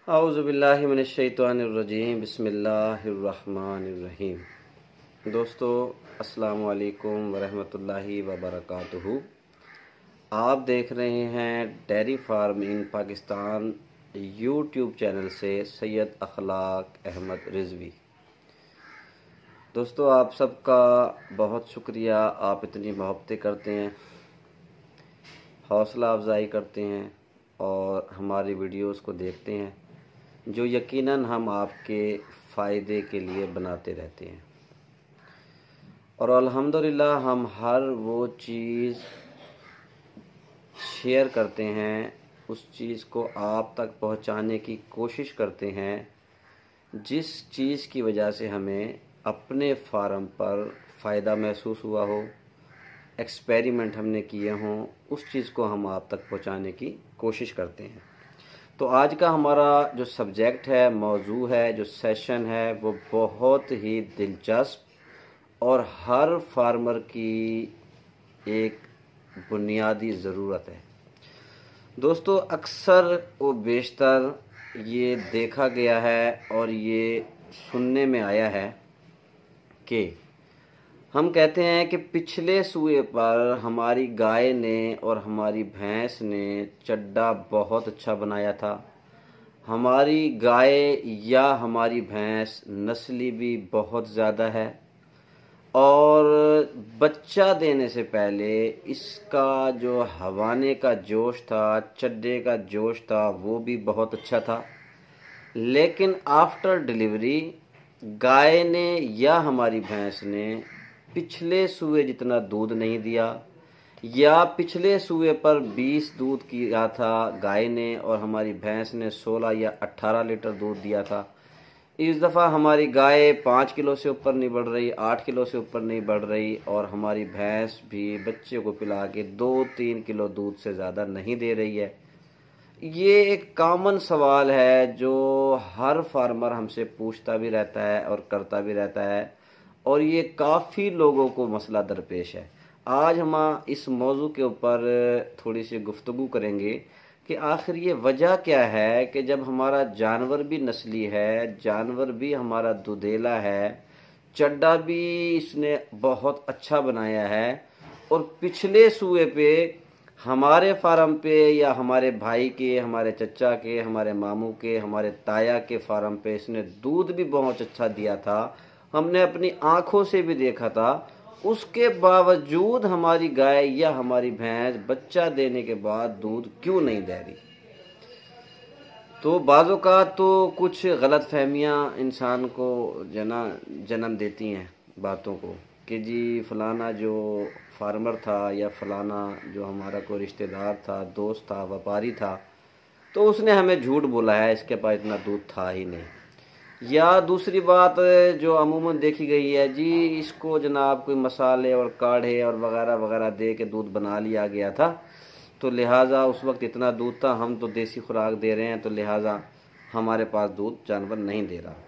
اعوذ باللہ من الشیطان الرجیم بسم اللہ الرحمن الرحیم۔ دوستو السلام علیکم ورحمۃ اللہ وبرکاتہ۔ آپ دیکھ رہے ہیں ڈیری فارم ان پاکستان یوٹیوب چینل سے سید اخلاق احمد رضوی۔ دوستو آپ سب کا بہت شکریہ، آپ اتنی محبتیں کرتے ہیں، حوصلہ افزائی کرتے ہیں اور ہماری ویڈیوز کو دیکھتے ہیں جو یقیناً ہم آپ کے فائدے کے لیے بناتے رہتے ہیں، اور الحمدللہ ہم ہر وہ چیز شیئر کرتے ہیں، اس چیز کو آپ تک پہنچانے کی کوشش کرتے ہیں جس چیز کی وجہ سے ہمیں اپنے فارم پر فائدہ محسوس ہوا ہو، ایکسپیریمنٹ ہم نے کیے ہوں، اس چیز کو ہم آپ تک پہنچانے کی کوشش کرتے ہیں۔ تو آج کا ہمارا جو سبجیکٹ ہے، موضوع ہے، جو سیشن ہے، وہ بہت ہی دلچسپ اور ہر فارمر کی ایک بنیادی ضرورت ہے۔ دوستو اکثر و بیشتر یہ دیکھا گیا ہے اور یہ سننے میں آیا ہے کہ ہم کہتے ہیں کہ پچھلے سوئے پر ہماری گائے نے اور ہماری بھینس نے چڈا بہت اچھا بنایا تھا، ہماری گائے یا ہماری بھینس نسلی بھی بہت زیادہ ہے، اور بچہ دینے سے پہلے اس کا جو ہوانے کا جوش تھا، چڈے کا جوش تھا، وہ بھی بہت اچھا تھا، لیکن آفٹر ڈیلیوری گائے نے یا ہماری بھینس نے پچھلے سوئے جتنا دودھ نہیں دیا، یا پچھلے سوئے پر 20 دودھ کیا تھا گائے نے اور ہماری بھینس نے 16 یا 18 لیٹر دودھ دیا تھا، اس دفعہ ہماری گائے 5 کلو سے اوپر نہیں بڑھ رہی، 8 کلو سے اوپر نہیں بڑھ رہی، اور ہماری بھینس بھی بچے کو پلا کے 2-3 کلو دودھ سے زیادہ نہیں دے رہی ہے۔ یہ ایک کامن سوال ہے جو ہر فارمر ہم سے پوچھتا بھی رہتا ہے اور کرتا بھی رہتا ہے، اور یہ کافی لوگوں کو مسئلہ درپیش ہے۔ آج ہم اس موضوع کے اوپر تھوڑی سی گفتگو کریں گے کہ آخر یہ وجہ کیا ہے کہ جب ہمارا جانور بھی نسلی ہے، جانور بھی ہمارا دودھیلا ہے، چڈا بھی اس نے بہت اچھا بنایا ہے، اور پچھلے سوئے پہ ہمارے فارم پہ یا ہمارے بھائی کے، ہمارے چچا کے، ہمارے ماموں کے، ہمارے تایا کے فارم پہ اس نے دودھ بھی بہت اچھا دیا تھا، ہم نے اپنی آنکھوں سے بھی دیکھا تھا، اس کے باوجود ہماری گائے یا ہماری بھینس بچہ دینے کے بعد دودھ کیوں نہیں دے رہی؟ تو بعض اوقات تو کچھ غلط فہمیاں انسان کو جنم دیتی ہیں باتوں کو، کہ جی فلانا جو فارمر تھا یا فلانا جو ہمارا کوئی رشتہ دار تھا، دوست تھا، وپاری تھا، تو اس نے ہمیں جھوٹ بولا ہے، اس کے پاس اتنا دودھ تھا ہی نہیں۔ یا دوسری بات جو عموماً دیکھی گئی ہے، جی اس کو جناب کوئی مسالے اور کاڑھے اور وغیرہ وغیرہ دے کے دودھ بنا لیا گیا تھا، تو لہٰذا اس وقت اتنا دودھ تھا، ہم تو دیسی خوراک دے رہے ہیں، تو لہٰذا ہمارے پاس دودھ جانور نہیں دے رہا۔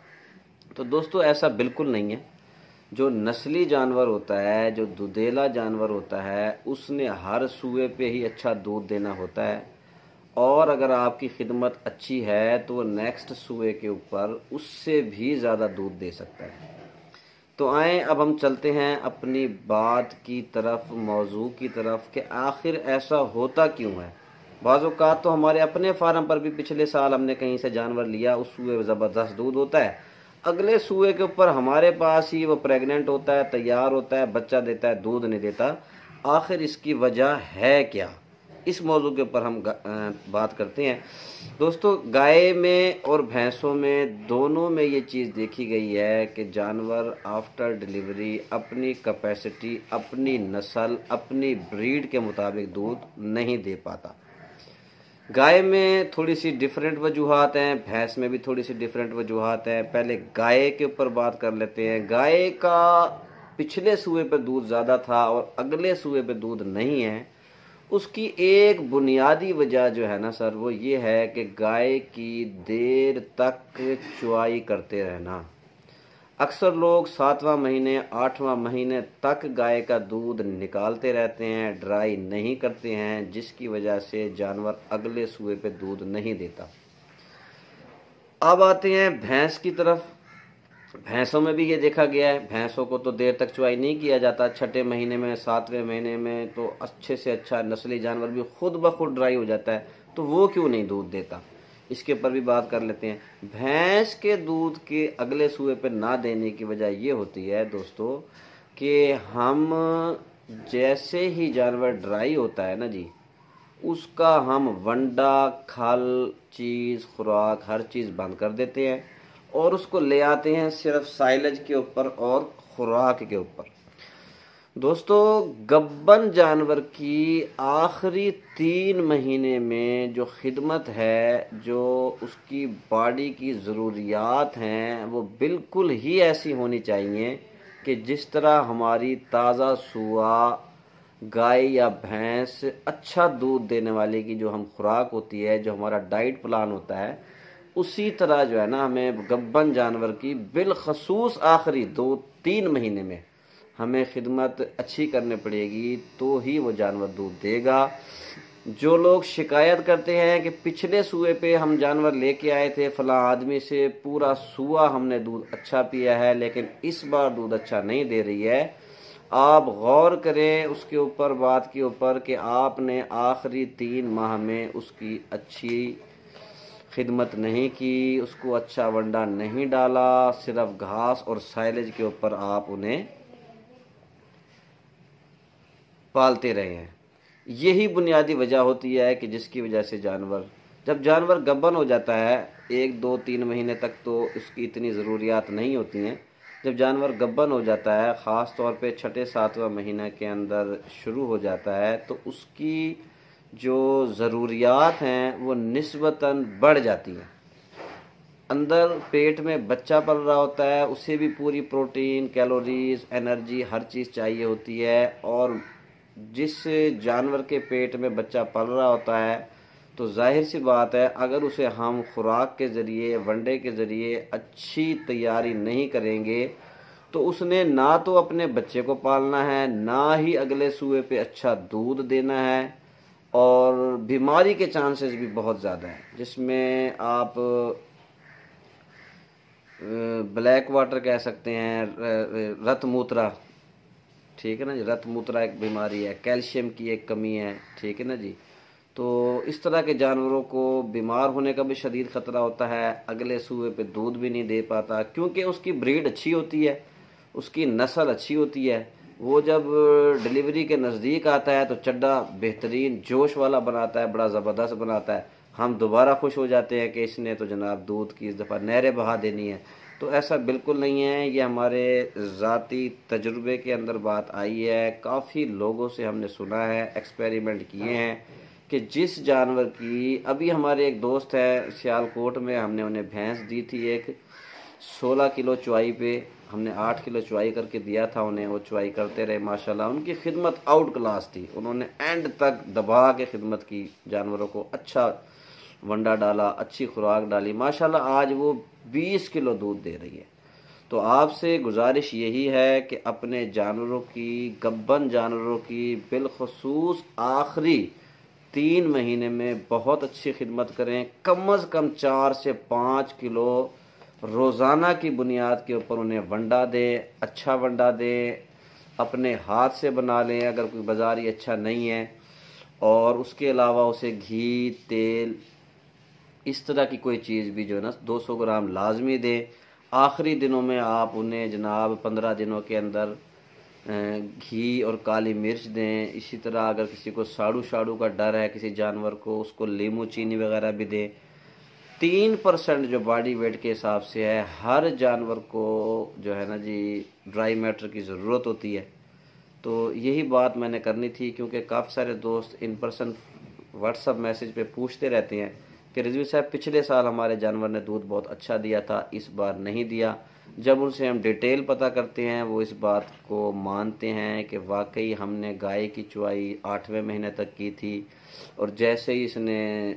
تو دوستو ایسا بالکل نہیں ہے۔ جو نسلی جانور ہوتا ہے، جو دودھیلا جانور ہوتا ہے، اس نے ہر سوئے پہ ہی اچھا دودھ دینا ہوتا ہے، اور اگر آپ کی خدمت اچھی ہے تو وہ نیکسٹ سوئے کے اوپر اس سے بھی زیادہ دودھ دے سکتا ہے۔ تو آئیں اب ہم چلتے ہیں اپنی بات کی طرف، موضوع کی طرف، کہ آخر ایسا ہوتا کیوں ہے۔ بعض اوقات تو ہمارے اپنے فارم پر بھی پچھلے سال ہم نے کہیں سے جانور لیا، اس سوئے میں زبردست دودھ ہوتا ہے، اگلے سوئے کے اوپر ہمارے پاس ہی وہ پریگننٹ ہوتا ہے، تیار ہوتا ہے، بچہ دیتا ہے، دودھ نہیں دیتا۔ آخر اس کی وجہ ہے کیا؟ اس موضوع کے اوپر ہم بات کرتے ہیں۔ دوستو گائے میں اور بھینسوں میں دونوں میں یہ چیز دیکھی گئی ہے کہ جانور آفٹر ڈیلیوری اپنی کیپیسٹی، اپنی نسل، اپنی بریڈ کے مطابق دودھ نہیں دے پاتا۔ گائے میں تھوڑی سی ڈیفرنٹ وجوہات ہیں، بھینس میں بھی تھوڑی سی ڈیفرنٹ وجوہات ہیں۔ پہلے گائے کے اوپر بات کر لیتے ہیں۔ گائے کا پچھلے سوئے پہ دودھ زیادہ تھا اور اگلے سوئے پہ دودھ نہیں ہے، اس کی ایک بنیادی وجہ جو ہے نا سر، وہ یہ ہے کہ گائے کی دیر تک چوائی کرتے رہنا۔ اکثر لوگ 7واں مہینے، 8واں مہینے تک گائے کا دودھ نکالتے رہتے ہیں، ڈرائی نہیں کرتے ہیں، جس کی وجہ سے جانور اگلے سوئے پہ دودھ نہیں دیتا۔ अब आते हैं भैंस की तरफ। भैंसों में भी ये देखा गया है, भैंसों को तो देर तक चुवाई नहीं किया जाता, छठे महीने में 7वें महीने में तो अच्छे से अच्छा नस्ली जानवर भी खुद ब खुद ड्राई हो जाता है, तो वो क्यों नहीं दूध देता, इसके ऊपर भी बात कर लेते हैं। भैंस के दूध के अगले सूए पे ना देने की वजह ये होती है दोस्तों कि हम जैसे ही जानवर ड्राई होता है ना जी, उसका हम वंडा, खल, चीज़, खुराक हर चीज़ बंद कर देते हैं और उसको ले आते हैं सिर्फ साइलेज के ऊपर और खुराक के ऊपर। दोस्तों गब्बन जानवर की आखिरी 3 महीने में जो खिदमत है, जो उसकी बॉडी की ज़रूरियात हैं, वो बिल्कुल ही ऐसी होनी चाहिए कि जिस तरह हमारी ताज़ा सुआ गाय या भैंस अच्छा दूध देने वाले की जो हम खुराक होती है, जो हमारा डाइट प्लान होता है, उसी तरह जो है ना हमें गब्बन जानवर की बिलखसूस आखिरी 2-3 महीने में हमें खिदमत अच्छी करनी पड़ेगी, तो ही वो जानवर दूध देगा। जो लोग शिकायत करते हैं कि पिछले सूए पे हम जानवर लेके आए थे फलां आदमी से, पूरा सूआ हमने दूध अच्छा पिया है लेकिन इस बार दूध अच्छा नहीं दे रही है, आप गौर करें उसके ऊपर, बात के ऊपर कि आपने आखिरी 3 माह में उसकी अच्छी खिदमत नहीं की, उसको अच्छा वंडा नहीं डाला, सिर्फ घास और साइलेज के ऊपर आप उन्हें पालते रहे हैं। यही बुनियादी वजह होती है कि जिसकी वजह से जब जानवर गब्बन हो जाता है 1-2-3 महीने तक तो उसकी इतनी ज़रूरियात नहीं होती हैं। जब जानवर गब्बन हो जाता है, ख़ास तौर पे 6-7वां महीना के अंदर शुरू हो जाता है, तो उसकी जो ज़रूरियात हैं वो निस्बतन बढ़ जाती हैं। अंदर पेट में बच्चा पल रहा होता है, उसे भी पूरी प्रोटीन, कैलोरीज, एनर्जी हर चीज़ चाहिए होती है, और जिस जानवर के पेट में बच्चा पल रहा होता है तो जाहिर सी बात है अगर उसे हम खुराक के ज़रिए, वनडे के ज़रिए अच्छी तैयारी नहीं करेंगे तो उसने ना तो अपने बच्चे को पालना है, ना ही अगले सूए पे अच्छा दूध देना है, और बीमारी के चांसेस भी बहुत ज़्यादा हैं, जिसमें आप ब्लैक वाटर कह सकते हैं, रत मूत्रा, ठीक है ना जी, रत मूत्रा एक बीमारी है, कैल्शियम की एक कमी है, ठीक है ना जी। तो इस तरह के जानवरों को बीमार होने का भी शदीद ख़तरा होता है, अगले सूए पे दूध भी नहीं दे पाता, क्योंकि उसकी ब्रीड अच्छी होती है, उसकी नस्ल अच्छी होती है। वो जब डिलीवरी के नज़दीक आता है तो चड्डा बेहतरीन जोश वाला बनाता है, बड़ा ज़बरदस्त बनाता है, हम दोबारा खुश हो जाते हैं कि इसने तो जनाब दूध की इस दफ़ा नहरें बहा देनी है। तो ऐसा बिल्कुल नहीं है, ये हमारे ज़ाती तजुर्बे के अंदर बात आई है, काफ़ी लोगों से हमने सुना है, एक्सपेरिमेंट किए हैं कि जिस जानवर की, अभी हमारे एक दोस्त है सियालकोट में, हमने उन्हें भैंस दी थी एक, 16 किलो चुवाई पे हमने 8 किलो चुवाई करके दिया था उन्हें, वो चुवाई करते रहे माशाल्लाह, उनकी खिदमत आउट क्लास थी, उन्होंने एंड तक दबा के खिदमत की, जानवरों को अच्छा वंडा डाला, अच्छी खुराक डाली, माशाल्लाह आज वो 20 किलो दूध दे रही है। तो आपसे गुजारिश यही है कि अपने जानवरों की, गब्बन जानवरों की बिलखसूस आखिरी 3 महीने में बहुत अच्छी खिदमत करें, कम अज़ कम 4 से 5 किलो रोज़ाना की बुनियाद के ऊपर उन्हें वंडा दें, अच्छा वंडा दें, अपने हाथ से बना लें अगर कोई बाज़ारी अच्छा नहीं है, और उसके अलावा उसे घी, तेल, इस तरह की कोई चीज़ भी जो है ना 200 ग्राम लाजमी दें। आखिरी दिनों में आप उन्हें जनाब 15 दिनों के अंदर घी और काली मिर्च दें। इसी तरह अगर किसी को साड़ू का डर है किसी जानवर को, उसको लीमू चीनी वगैरह भी दें। 3% जो बॉडी वेट के हिसाब से है, हर जानवर को जो है ना जी ड्राई मैटर की ज़रूरत होती है। तो यही बात मैंने करनी थी, क्योंकि काफ़ी सारे दोस्त इन पर्सन व्हाट्सअप मैसेज पे पूछते रहते हैं कि रिजवी साहब पिछले साल हमारे जानवर ने दूध बहुत अच्छा दिया था, इस बार नहीं दिया। जब उनसे हम डिटेल पता करते हैं वो इस बात को मानते हैं कि वाकई हमने गाय की चुवाई 8वें महीने तक की थी, और जैसे ही इसने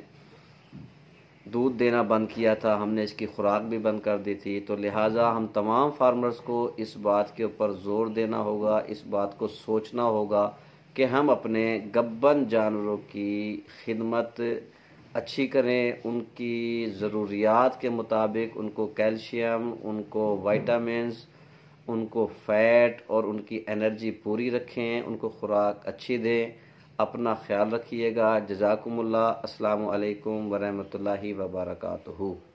दूध देना बंद किया था हमने इसकी खुराक भी बंद कर दी थी। तो लिहाजा हम तमाम फार्मर्स को इस बात के ऊपर ज़ोर देना होगा, इस बात को सोचना होगा कि हम अपने गब्बन जानवरों की खिदमत اچھی کریں، ان کی ضروریات کے مطابق ان کو کیلشیم، ان کو وائٹامنز، ان کو فیٹ اور ان کی انرجی پوری رکھیں، ان کو خوراک اچھی دیں۔ اپنا خیال رکھیے گا۔ جزاکم اللہ۔ السلام علیکم ورحمۃ اللہ وبرکاتہ۔